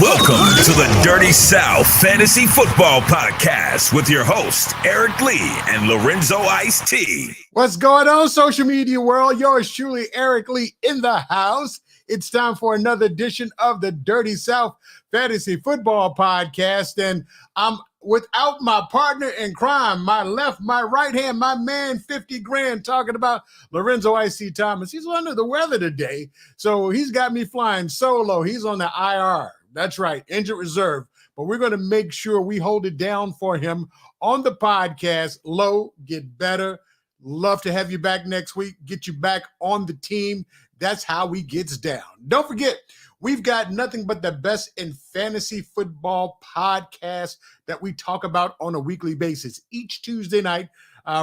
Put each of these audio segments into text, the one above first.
Welcome to the Dirty South Fantasy Football Podcast with your hosts, Eric Lee and Lorenzo Ice-T. What's going on, social media world? Yours truly, Eric Lee, in the house. It's time for another edition of the Dirty South Fantasy Football Podcast. And I'm without my partner in crime, my left, my right hand, my man, 50 grand, talking about Lorenzo Ice-T Thomas. He's under the weather today, so he's got me flying solo. He's on the IR. That's right, injured reserve. But we're going to make sure we hold it down for him on the podcast. Low, get better. Love to have you back next week. Get you back on the team. That's how we gets down. Don't forget, we've got nothing but the best in fantasy football podcast that we talk about on a weekly basis each Tuesday night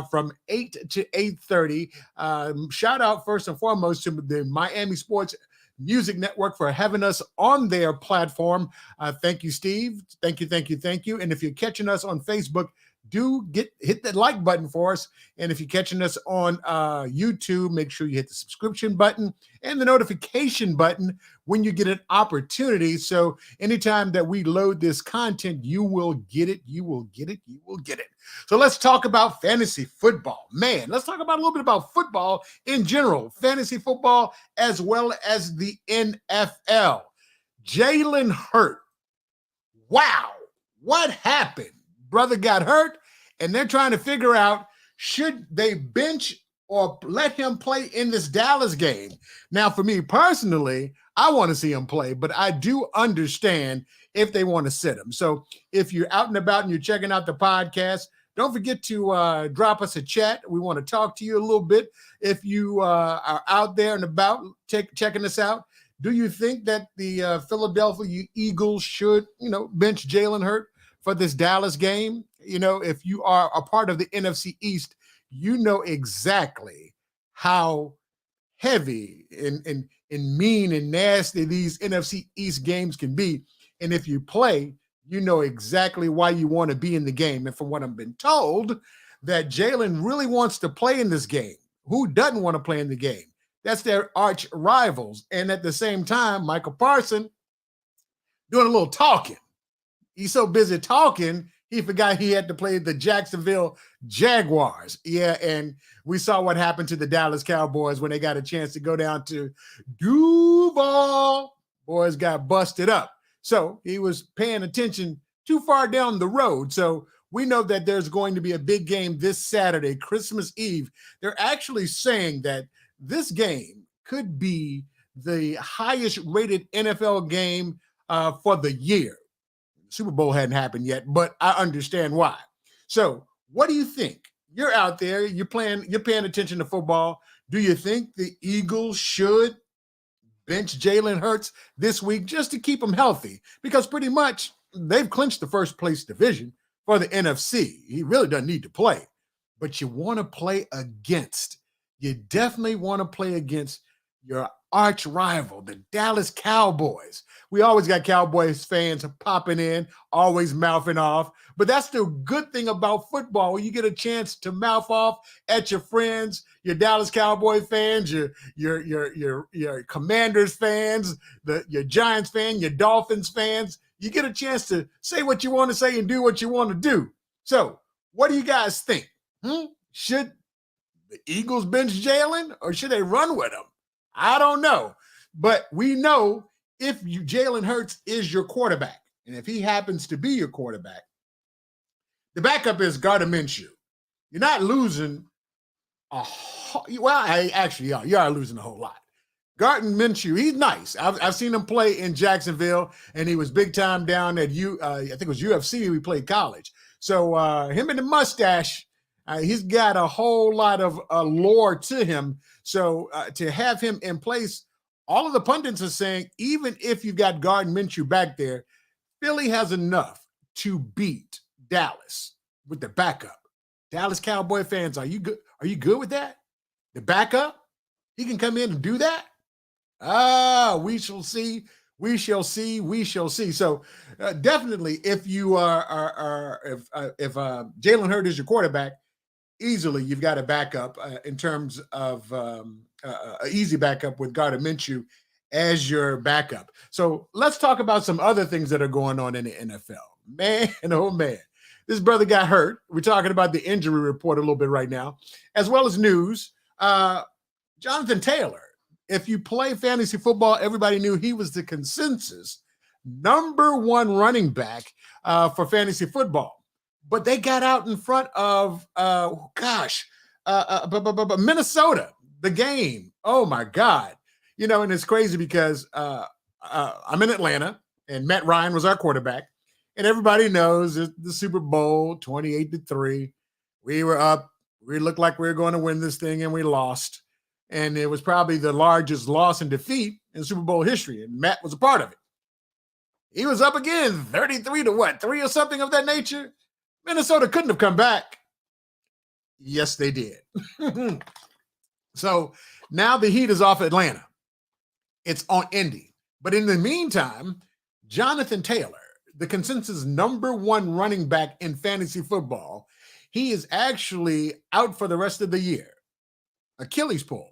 from 8 to 8:30. Shout out first and foremost to the Miami Sports Music Network for having us on their platform. Thank you, Steve. Thank you. And if you're catching us on Facebook, do hit that like button for us. And if you're catching us on YouTube, make sure you hit the subscription button and the notification button when you get an opportunity. So anytime that we load this content, you will get it. So let's talk about fantasy football. Man, let's talk about a little bit about football in general, fantasy football, as well as the NFL. Jalen Hurts. Wow. What happened? Brother got hurt, and they're trying to figure out, should they bench or let him play in this Dallas game? Now, for me personally, I want to see him play, but I do understand if they want to sit him. So if you're out and about and you're checking out the podcast, don't forget to drop us a chat. We want to talk to you a little bit. If you are out there and about checking us out, do you think that the Philadelphia Eagles should, bench Jalen Hurts for this Dallas game? If you are a part of the NFC East, you know exactly how heavy and mean and nasty these NFC East games can be. And if you play, you know exactly why you want to be in the game. And from what I've been told, that Jalen really wants to play in this game. Who doesn't want to play in the game? That's their arch rivals. And at the same time, Michael Parsons doing a little talking. He's so busy talking, He forgot he had to play the Jacksonville Jaguars. Yeah, and we saw what happened to the Dallas Cowboys when they got a chance to go down to Duval. Boys got busted up. So he was paying attention too far down the road. So we know that there's going to be a big game this Saturday, Christmas Eve. They're actually saying that this game could be the highest rated NFL game for the year. Super Bowl hadn't happened yet, but I understand why. So what do you think? You're out there, you're paying attention to football. Do you think the Eagles should bench Jalen Hurts this week just to keep him healthy? Because pretty much they've clinched the first place division for the NFC. He really doesn't need to play, but you want to play against. You definitely want to play against your arch rival, the Dallas Cowboys. We always got Cowboys fans popping in, always mouthing off. But that's the good thing about football. When you get a chance to mouth off at your friends, your Dallas Cowboy fans, your Commanders fans, your Giants fan, your Dolphins fans, you get a chance to say what you want to say and do what you want to do. So what do you guys think? Should the Eagles bench Jalen or should they run with him? I don't know. But we know if Jalen Hurts is your quarterback, and if he happens to be your quarterback, the backup is Gardner Minshew. You're not losing you are losing a whole lot. Gardner Minshew, he's nice. I've seen him play in Jacksonville, and he was big time down at I think it was UFC. We played college. So him and the mustache, he's got a whole lot of lore to him. So to have him in place, all of the pundits are saying, even if you've got Gardner Minshew back there, Philly has enough to beat Dallas with the backup. Dallas Cowboy fans, are you good? Are you good with that? The backup? He can come in and do that? We shall see. We shall see. We shall see. So definitely, if you if Jalen Hurts is your quarterback, easily you've got a backup in terms of an easy backup with Gardner Minshew as your backup. So let's talk about some other things that are going on in the NFL. Man, oh man, this brother got hurt. We're talking about the injury report a little bit right now, as well as news. Jonathan Taylor, if you play fantasy football, everybody knew he was the consensus #1 running back for fantasy football. But they got out in front of, Minnesota, the game. Oh, my God. You know, and it's crazy because I'm in Atlanta, and Matt Ryan was our quarterback. And everybody knows the Super Bowl, 28-3. We were up. We looked like we were going to win this thing, and we lost. And it was probably the largest loss and defeat in Super Bowl history, and Matt was a part of it. He was up again, 33-3 or something of that nature. Minnesota couldn't have come back. Yes, they did. So now the heat is off Atlanta. It's on Indy. But in the meantime, Jonathan Taylor, the consensus #1 running back in fantasy football, he is actually out for the rest of the year. Achilles pull.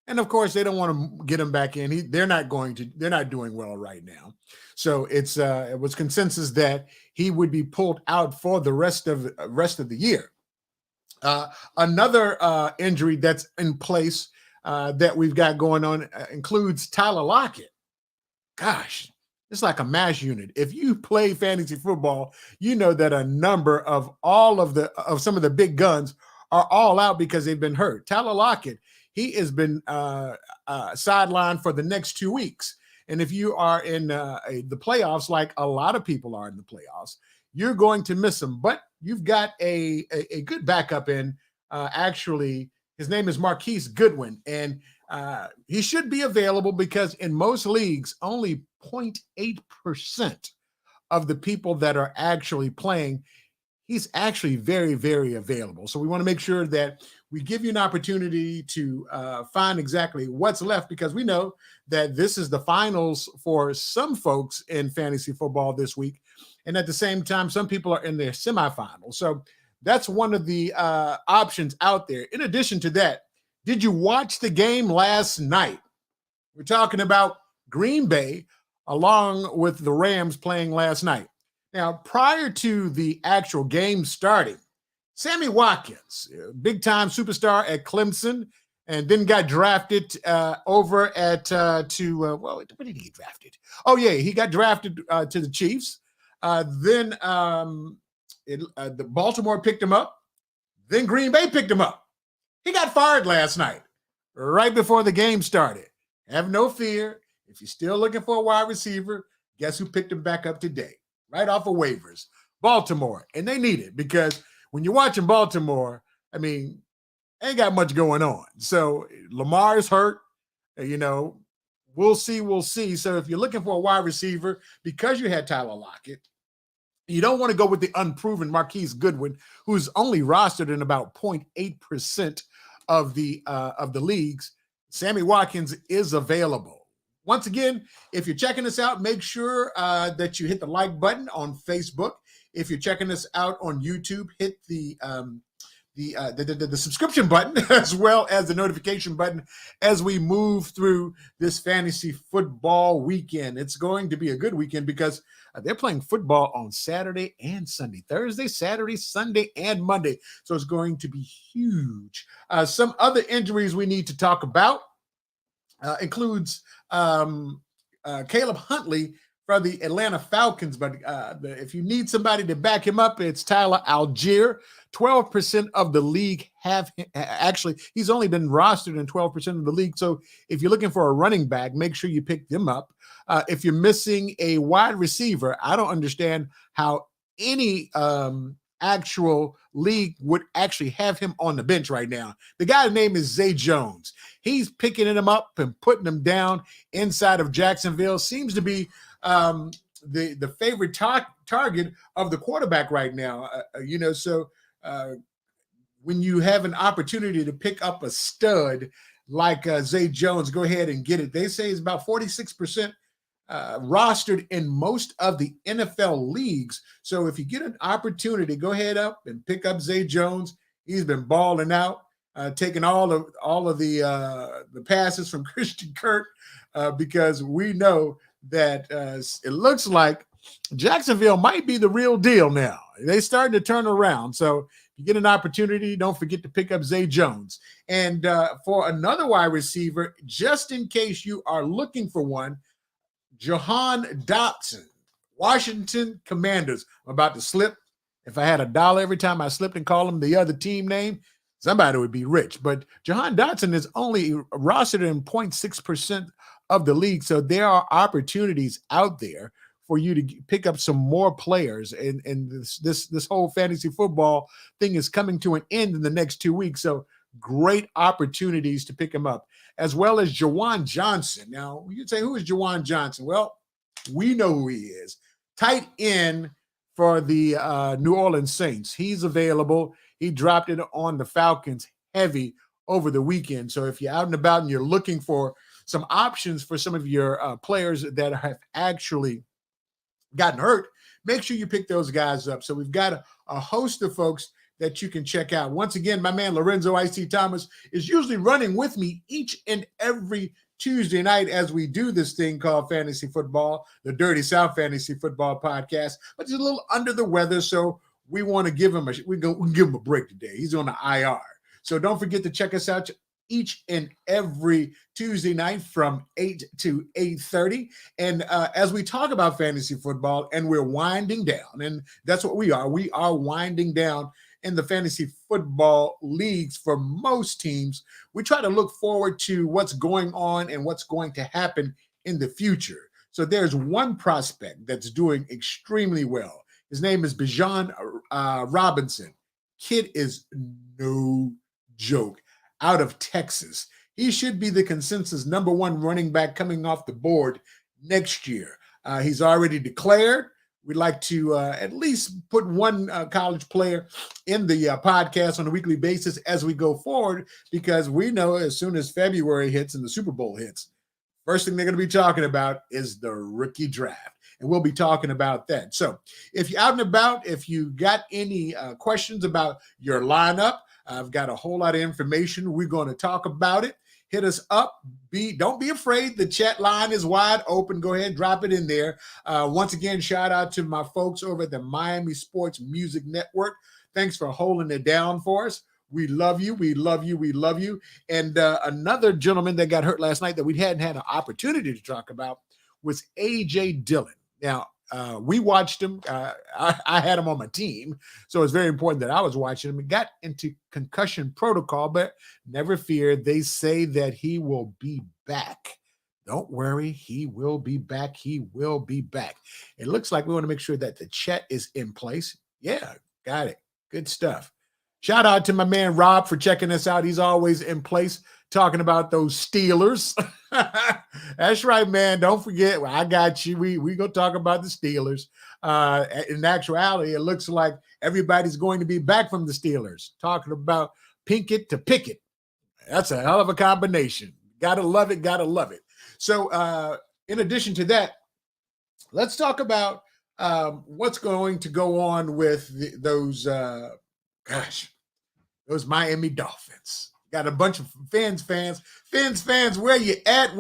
And of course, they don't want to get him back in. They're not doing well right now. So it was consensus that he would be pulled out for the rest of the year. Another injury that's in place that we've got going on includes Tyler Lockett. Gosh, it's like a mash unit. If you play fantasy football, you know that a number of some of the big guns are all out because they've been hurt. Tyler Lockett, he has been sidelined for the next 2 weeks. And if you are in the playoffs, like a lot of people are in the playoffs, you're going to miss him. But you've got a good backup in. Actually, his name is Marquise Goodwin, and he should be available because in most leagues, only 0.8% of the people that are actually playing, he's actually very, very available. So we want to make sure that we give you an opportunity to find exactly what's left, because we know that this is the finals for some folks in fantasy football this week. And at the same time, some people are in their semifinals. So that's one of the options out there. In addition to that, did you watch the game last night? We're talking about Green Bay along with the Rams playing last night. Now, prior to the actual game starting, Sammy Watkins, big-time superstar at Clemson, and then got drafted over at where did he get drafted? Oh, yeah, he got drafted to the Chiefs. Then the Baltimore picked him up. Then Green Bay picked him up. He got fired last night, right before the game started. Have no fear. If you're still looking for a wide receiver, guess who picked him back up today? Right off of waivers. Baltimore. And they need it because when you're watching Baltimore, I mean, ain't got much going on. So Lamar is hurt. We'll see. So if you're looking for a wide receiver, because you had Tyler Lockett, you don't want to go with the unproven Marquise Goodwin, who's only rostered in about 0.8% of the leagues. Sammy Watkins is available. Once again, if you're checking us out, make sure that you hit the like button on Facebook. If you're checking us out on YouTube, hit the subscription button as well as the notification button as we move through this fantasy football weekend. It's going to be a good weekend because they're playing football on Saturday and Sunday, Thursday, Saturday, Sunday, and Monday. So it's going to be huge. Some other injuries we need to talk about includes Caleb Huntley for the Atlanta Falcons. But if you need somebody to back him up, it's Tyler Algier. 12% of the league have him. Actually, he's only been rostered in 12% of the league. So if you're looking for a running back, make sure you pick them up. If you're missing a wide receiver, I don't understand how any actual league would actually have him on the bench right now. The guy's name is Zay Jones. He's picking him up and putting him down inside of Jacksonville. Seems to be the favorite target of the quarterback right now. When you have an opportunity to pick up a stud like Zay Jones, go ahead and get it. They say it's about 46% rostered in most of the NFL leagues. So if you get an opportunity, go ahead up and pick up Zay Jones. He's been balling out, taking all of the passes from Christian Kirk because we know that it looks like Jacksonville might be the real deal now. They're starting to turn around. So if you get an opportunity, don't forget to pick up Zay Jones. And for another wide receiver, just in case you are looking for one, Jahan Dotson, Washington Commanders. I'm about to slip. If I had $1 every time I slipped and called them the other team name, somebody would be rich. But Jahan Dotson is only rostered in 0.6% of the league. So there are opportunities out there for you to pick up some more players. And this whole fantasy football thing is coming to an end in the next 2 weeks. So great opportunities to pick him up, as well as Jawan Johnson. Now, you'd say, who is Jawan Johnson? Well, we know who he is. Tight end for the New Orleans Saints. He's available. He dropped it on the Falcons heavy over the weekend. So if you're out and about and you're looking for some options for some of your players that have actually gotten hurt, make sure you pick those guys up. So we've got a host of folks that you can check out. Once again, my man Lorenzo Ice-T Thomas is usually running with me each and every Tuesday night as we do this thing called Fantasy Football, the Dirty South Fantasy Football Podcast. But he's a little under the weather, so we want to give him we can give him a break today. He's on the IR. So don't forget to check us out each and every Tuesday night from 8 to 8:30. And as we talk about fantasy football, and we're winding down, and that's what we are winding down in the fantasy football leagues for most teams. We try to look forward to what's going on and what's going to happen in the future. So there's one prospect that's doing extremely well. His name is Bijan Robinson. Kid is no joke, out of Texas. He should be the consensus number one running back coming off the board next year. He's already declared. We'd like to at least put one college player in the podcast on a weekly basis as we go forward, because we know as soon as February hits and the Super Bowl hits, first thing they're going to be talking about is the rookie draft. And we'll be talking about that. So if you're out and about, if you got any questions about your lineup, I've got a whole lot of information. We're going to talk about it. hit us up. Don't be afraid. The chat line is wide open. Go ahead, drop it in there. Once again, shout out to my folks over at the Miami Sports Music Network. Thanks for holding it down for us. We love you. We love you. We love you. And another gentleman that got hurt last night that we hadn't had an opportunity to talk about was A.J. Dillon. Now, we watched him. I had him on my team, so it's very important that I was watching him. He got into concussion protocol, but never fear. They say that he will be back. Don't worry. He will be back. He will be back. It looks like we want to make sure that the chat is in place. Yeah, got it. Good stuff. Shout out to my man Rob for checking us out. He's always in place talking about those Steelers. That's right, man. Don't forget. I got you. We going to talk about the Steelers. In actuality, it looks like everybody's going to be back from the Steelers. Talking about Pinkett to Pickett. That's a hell of a combination. Gotta love it. Gotta love it. So in addition to that, let's talk about what's going to go on with those Miami Dolphins. Got a bunch of fans, where you at?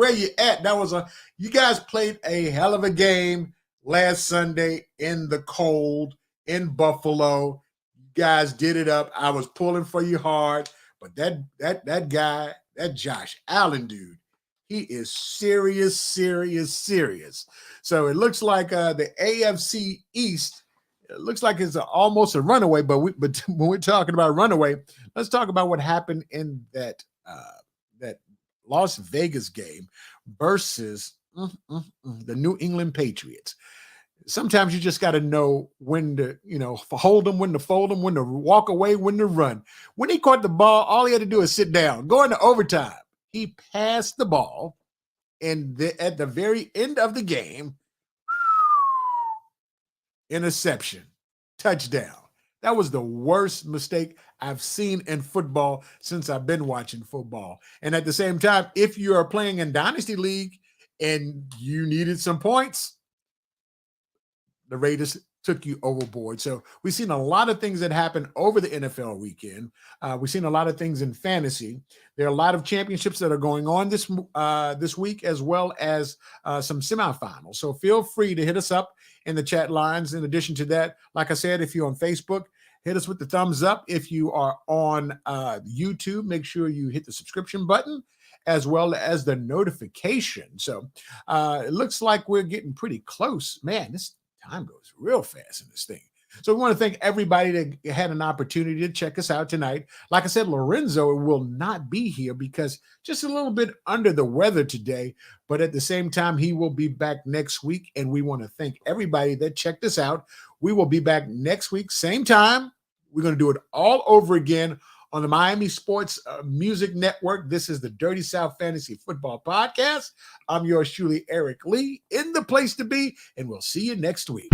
You guys played a hell of a game last Sunday in the cold in Buffalo. You guys did it up. I was pulling for you hard, but that guy, that Josh Allen dude, he is serious. So it looks like the AFC East, it looks like it's almost a runaway, but when we're talking about runaway, let's talk about what happened in that Las Vegas game versus the New England Patriots. Sometimes you just got to know when to, hold them, when to fold them, when to walk away, when to run. When he caught the ball, all he had to do is sit down, go into overtime. He passed the ball, and at the very end of the game, interception, touchdown. That was the worst mistake I've seen in football since I've been watching football. And at the same time, if you are playing in Dynasty League and you needed some points, the Raiders took you overboard. So we've seen a lot of things that happen over the NFL weekend. We've seen a lot of things in fantasy. There are a lot of championships that are going on this week, as well as some semifinals. So feel free to hit us up in the chat lines. In addition to that, like I said, if you're on Facebook, hit us with the thumbs up. If you are on YouTube, make sure you hit the subscription button as well as the notification. So it looks like we're getting pretty close. Man, this time goes real fast in this thing. So we want to thank everybody that had an opportunity to check us out tonight. Like I said, Lorenzo will not be here because just a little bit under the weather today, but at the same time, he will be back next week. And we want to thank everybody that checked us out. We will be back next week, same time. We're going to do it all over again on the Miami Sports Music Network. This is the Dirty South Fantasy Football Podcast. I'm yours truly, Eric Lee, in the place to be, and we'll see you next week.